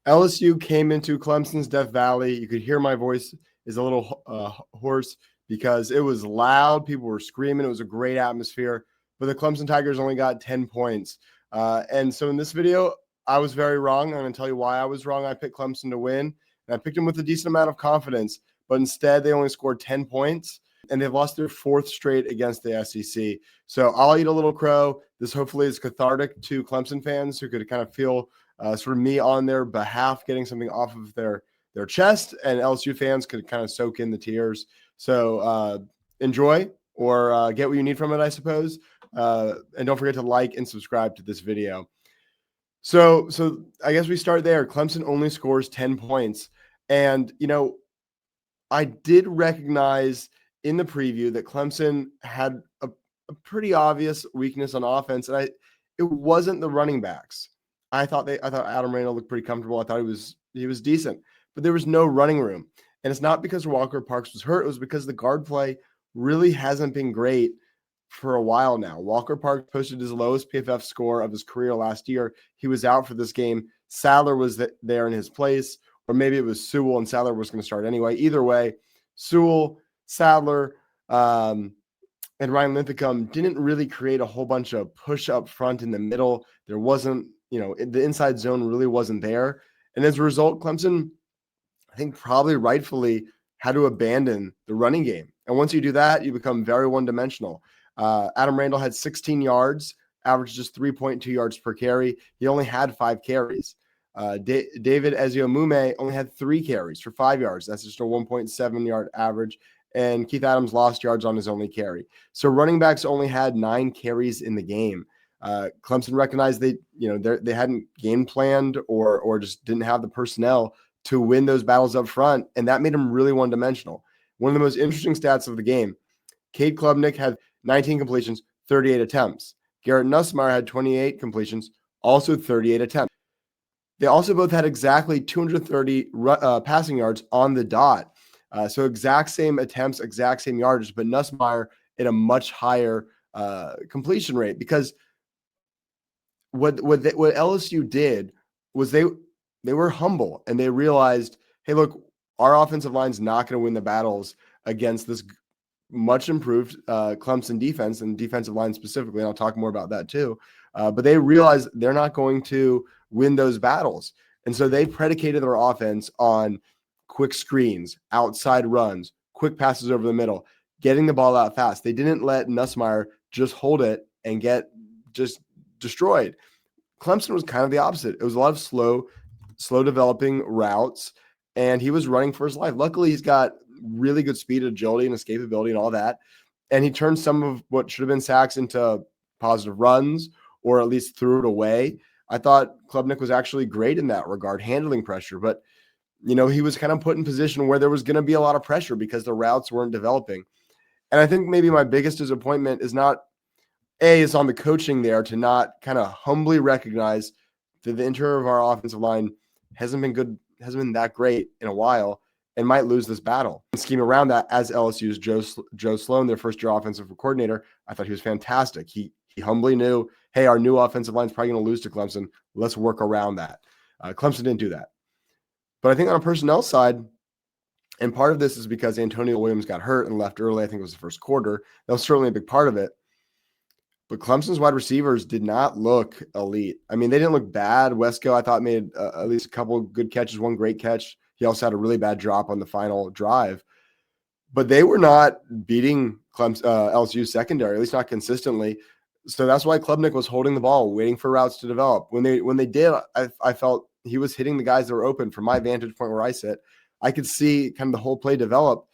LSU came into Clemson's Death Valley. You could hear my voice is a little hoarse because it was loud. People were screaming. It was a great atmosphere. But the Clemson Tigers only got 10 points. And so in this video, I was very wrong. I'm going to tell you why I was wrong. I picked Clemson to win, and I picked them with a decent amount of confidence. But instead, they only scored 10 points, and they've lost their fourth straight against the SEC. So I'll eat a little crow. This hopefully is cathartic to Clemson fans who could kind of feel sort of me on their behalf, getting something off of their chest, and LSU fans could kind of soak in the tears. So enjoy or get what you need from it, I suppose. And don't forget to like and subscribe to this video. So I guess we start there. Clemson only scores 10 points. And, I did recognize in the preview that Clemson had a pretty obvious weakness on offense. And it wasn't the running backs. I thought Adam Randall looked pretty comfortable. I thought he was decent, but there was no running room. And it's not because Walker Parks was hurt. It was because the guard play really hasn't been great for a while now. Walker Parks posted his lowest PFF score of his career last year. He was out for this game. Sadler was there in his place, or maybe it was Sewell and Sadler was going to start anyway. Either way, Sewell, Sadler, and Ryan Linthicum didn't really create a whole bunch of push up front in the middle. There wasn't, the inside zone really wasn't there. And as a result, Clemson, I think probably rightfully had to abandon the running game. And once you do that, you become very one-dimensional. Adam Randall had 16 yards, averaged just 3.2 yards per carry. He only had 5 carries. David Eziomume only had 3 carries for 5 yards. That's just a 1.7 yard average. And Keith Adams lost yards on his only carry. So running backs only had 9 carries in the game. Clemson recognized they hadn't game planned or just didn't have the personnel to win those battles up front, and that made them really one-dimensional. One of the most interesting stats of the game, Cade Klubnik had 19 completions, 38 attempts. Garrett Nussmeier had 28 completions, also 38 attempts. They also both had exactly 230 passing yards on the dot. So exact same attempts, exact same yardage, but Nussmeier at a much higher completion rate, because what LSU did was they were humble and they realized, hey, look, our offensive line's not going to win the battles against this much improved Clemson defense and defensive line specifically. And I'll talk more about that too. But they realized they're not going to win those battles. And so they predicated their offense on quick screens, outside runs, quick passes over the middle, getting the ball out fast. They didn't let Nussmeier just hold it and get just destroyed. Clemson was kind of the opposite. It was a lot of slow developing routes, and he was running for his life. Luckily, he's got really good speed, agility, and escapability and all that. And he turned some of what should have been sacks into positive runs, or at least threw it away. I thought Klubnik was actually great in that regard, handling pressure. But, he was kind of put in position where there was going to be a lot of pressure because the routes weren't developing. And I think maybe my biggest disappointment is not, is on the coaching there to not kind of humbly recognize that the interior of our offensive line hasn't been that great in a while and might lose this battle. And scheme around that, as LSU's Joe Sloan, their first-year offensive coordinator, I thought he was fantastic. He humbly knew, hey, our new offensive line is probably going to lose to Clemson. Let's work around that. Clemson didn't do that. But I think on a personnel side, and part of this is because Antonio Williams got hurt and left early. I think it was the first quarter. That was certainly a big part of it. But Clemson's wide receivers did not look elite. I mean, they didn't look bad. Wesco, I thought, made at least a couple of good catches, one great catch. He also had a really bad drop on the final drive. But they were not beating LSU's secondary, at least not consistently. So that's why Klubnik was holding the ball, waiting for routes to develop. When they did, I felt he was hitting the guys that were open. From my vantage point where I sit, I could see kind of the whole play develop.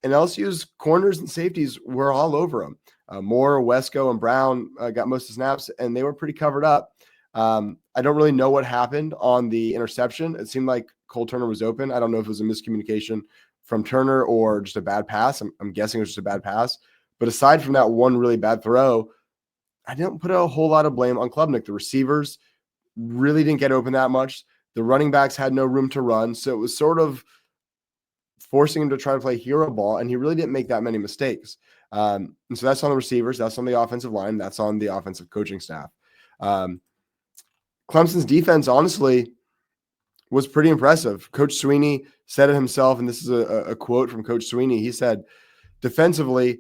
And LSU's corners and safeties were all over him. Moore, Wesco, and Brown got most of the snaps, and they were pretty covered up. I don't really know what happened on the interception. It seemed like Cole Turner was open. I don't know if it was a miscommunication from Turner or just a bad pass. I'm guessing it was just a bad pass. But aside from that one really bad throw, I didn't put a whole lot of blame on Klubnik. The receivers really didn't get open that much. The running backs had no room to run. So it was sort of forcing him to try to play hero ball, and he really didn't make that many mistakes. And so that's on the receivers, that's on the offensive line, that's on the offensive coaching staff. Clemson's defense, honestly, was pretty impressive. Coach Sweeney said it himself, and this is a quote from Coach Sweeney. He said, defensively,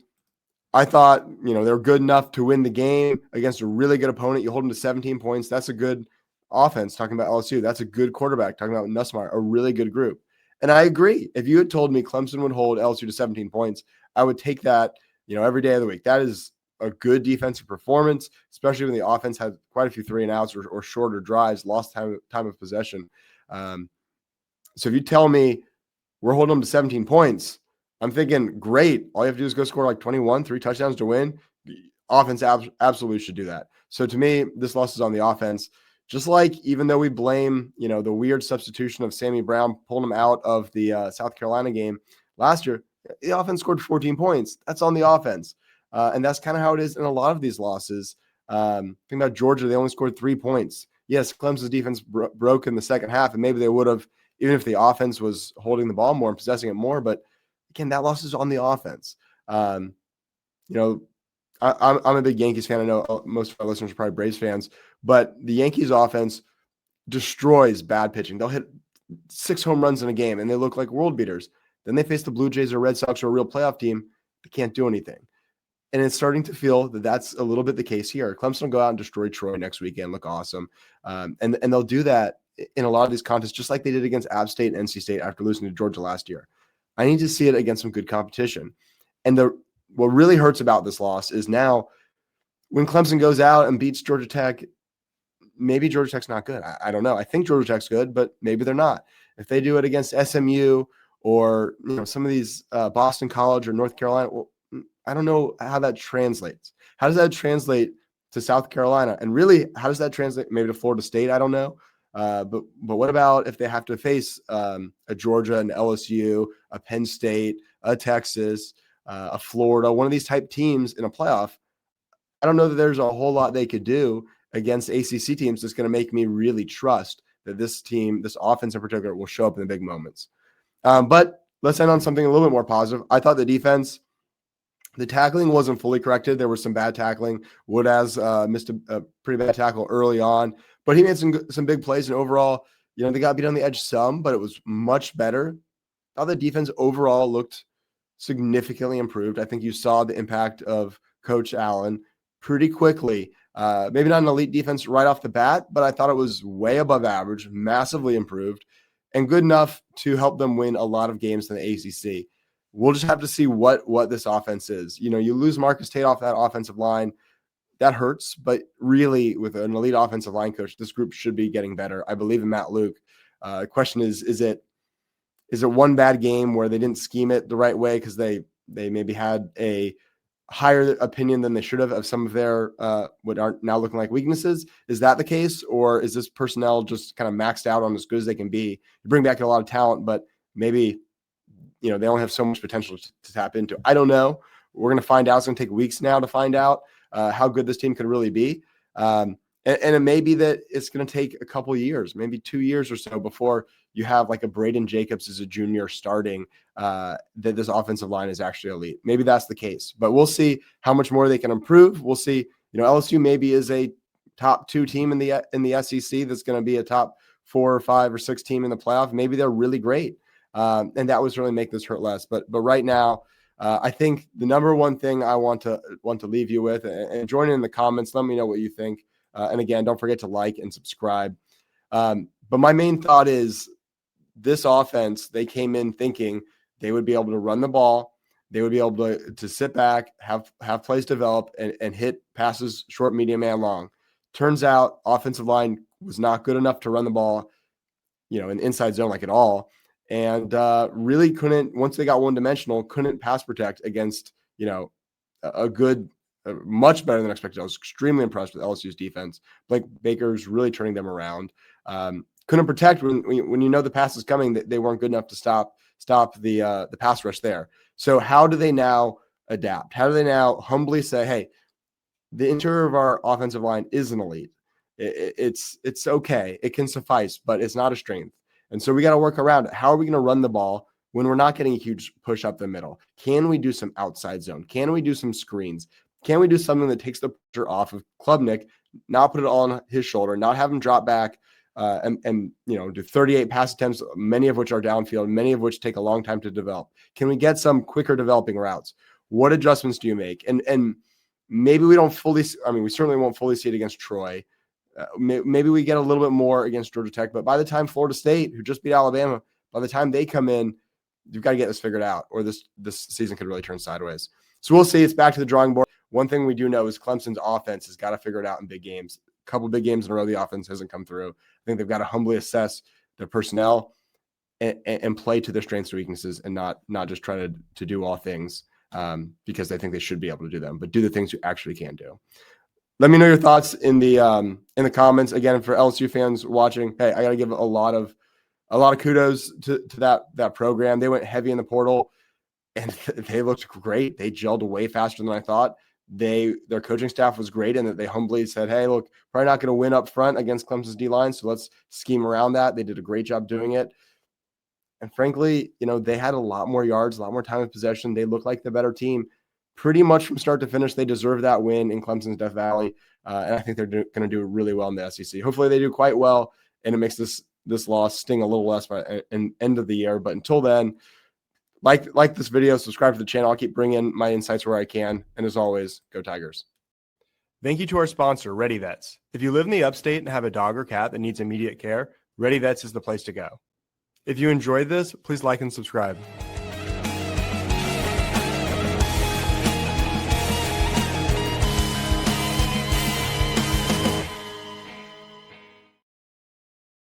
I thought, they were good enough to win the game against a really good opponent. You hold them to 17 points. That's a good offense, talking about LSU. That's a good quarterback, talking about Nussmeier, a really good group. And I agree. If you had told me Clemson would hold LSU to 17 points, I would take that, every day of the week. That is a good defensive performance, especially when the offense had quite a few 3-and-outs or shorter drives, lost time of possession. So if you tell me we're holding them to 17 points, I'm thinking, great. All you have to do is go score like 21, 3 touchdowns to win. The offense absolutely should do that. So to me, this loss is on the offense. Just like, even though we blame, the weird substitution of Sammy Brown pulling him out of the South Carolina game last year, the offense scored 14 points. That's on the offense. And that's kind of how it is in a lot of these losses. Think about Georgia. They only scored 3 points. Yes, Clemson's defense broke in the second half, and maybe they would have, even if the offense was holding the ball more and possessing it more. But again, that loss is on the offense. I'm a big Yankees fan. I know most of our listeners are probably Braves fans, but the Yankees offense destroys bad pitching. They'll hit 6 home runs in a game, and they look like world beaters. Then they face the Blue Jays or Red Sox or a real playoff team. They can't do anything. And it's starting to feel that that's a little bit the case here. Clemson will go out and destroy Troy next weekend, look awesome. And they'll do that in a lot of these contests, just like they did against App State and NC State after losing to Georgia last year. I need to see it against some good competition. And what really hurts about this loss is now when Clemson goes out and beats Georgia Tech, maybe Georgia Tech's not good. I don't know. I think Georgia Tech's good, but maybe they're not. If they do it against SMU or some of these Boston College or North Carolina, well, I don't know how that translates. How does that translate to South Carolina? And really, how does that translate maybe to Florida State? I don't know. But what about if they have to face a Georgia, an LSU, a Penn State, a Texas, a Florida, one of these type teams in a playoff? I don't know that there's a whole lot they could do against ACC teams that's going to make me really trust that this team, this offense in particular, will show up in the big moments. But let's end on something a little bit more positive. I thought the defense, the tackling wasn't fully corrected. There was some bad tackling. Wood has missed a pretty bad tackle early on, but he made some big plays. And overall, they got beat on the edge some, but it was much better. I thought the defense overall looked significantly improved. I think you saw the impact of Coach Allen pretty quickly. Maybe not an elite defense right off the bat, but I thought it was way above average, massively improved, and good enough to help them win a lot of games in the ACC. We'll just have to see what this offense is. You lose Marcus Tate off that offensive line. That hurts, but really with an elite offensive line coach, this group should be getting better. I believe in Matt Luke. The question is it one bad game where they didn't scheme it the right way because they maybe had a higher opinion than they should have of some of their what are now looking like weaknesses? Is that the case? Or is this personnel just kind of maxed out on as good as they can be? You bring back a lot of talent, but maybe they only have so much potential to tap into. I don't know. We're going to find out. It's going to take weeks now to find out how good this team could really be. And it may be that it's going to take a couple of years, maybe 2 years or so before you have like a Braden Jacobs as a junior starting that this offensive line is actually elite. Maybe that's the case, but we'll see how much more they can improve. We'll see, LSU maybe is a top 2 team in the SEC that's going to be a top 4 or 5 or 6 team in the playoff. Maybe they're really great. And that was really make this hurt less. But right now, I think the number one thing I want to leave you with, and join in the comments, let me know what you think. And again, don't forget to like and subscribe. But my main thought is this offense, they came in thinking they would be able to run the ball. They would be able to sit back, have plays develop, and hit passes short, medium, and long. Turns out offensive line was not good enough to run the ball, in the inside zone like at all. And really couldn't, once they got one-dimensional, couldn't pass protect against, a good, much better than expected. I was extremely impressed with LSU's defense. Blake Baker's really turning them around. Couldn't protect when the pass is coming, that they weren't good enough to stop the pass rush there. So how do they now adapt? How do they now humbly say, hey, the interior of our offensive line isn't elite. It's okay. It can suffice, but it's not a strength. And so we got to work around it. How are we going to run the ball when we're not getting a huge push up the middle? Can we do some outside zone? Can we do some screens? Can we do something that takes the pressure off of Klubnik, not put it all on his shoulder, not have him drop back and do 38 pass attempts, many of which are downfield, many of which take a long time to develop? Can we get some quicker developing routes? What adjustments do you make? And maybe we don't fully, we certainly won't fully see it against Troy. Maybe we get a little bit more against Georgia Tech, but by the time Florida State, who just beat Alabama, by the time they come in, you've got to get this figured out, or this season could really turn sideways. So we'll see. It's back to the drawing board. One thing we do know is Clemson's offense has got to figure it out in big games. A couple big games in a row, the offense hasn't come through. I think they've got to humbly assess their personnel and play to their strengths and weaknesses, and not just try to do all things because they think they should be able to do them, but do the things you actually can do. Let me know your thoughts in the comments. Again, for LSU fans watching, hey, I got to give a lot of kudos to that program. They went heavy in the portal, and they looked great. They gelled way faster than I thought. Their coaching staff was great, and that they humbly said, hey, look, probably not going to win up front against Clemson's D-line, so let's scheme around that. They did a great job doing it. And frankly, they had a lot more yards, a lot more time of possession. They looked like the better team pretty much from start to finish. They deserve that win in Clemson's Death Valley. And I think they're going to do really well in the SEC. Hopefully they do quite well, and it makes this loss sting a little less by an end of the year. But until then, like this video, subscribe to the channel. I'll keep bringing my insights where I can. And as always, go Tigers. Thank you to our sponsor, Ready Vets. If you live in the upstate and have a dog or cat that needs immediate care, Ready Vets is the place to go. If you enjoyed this, please like and subscribe.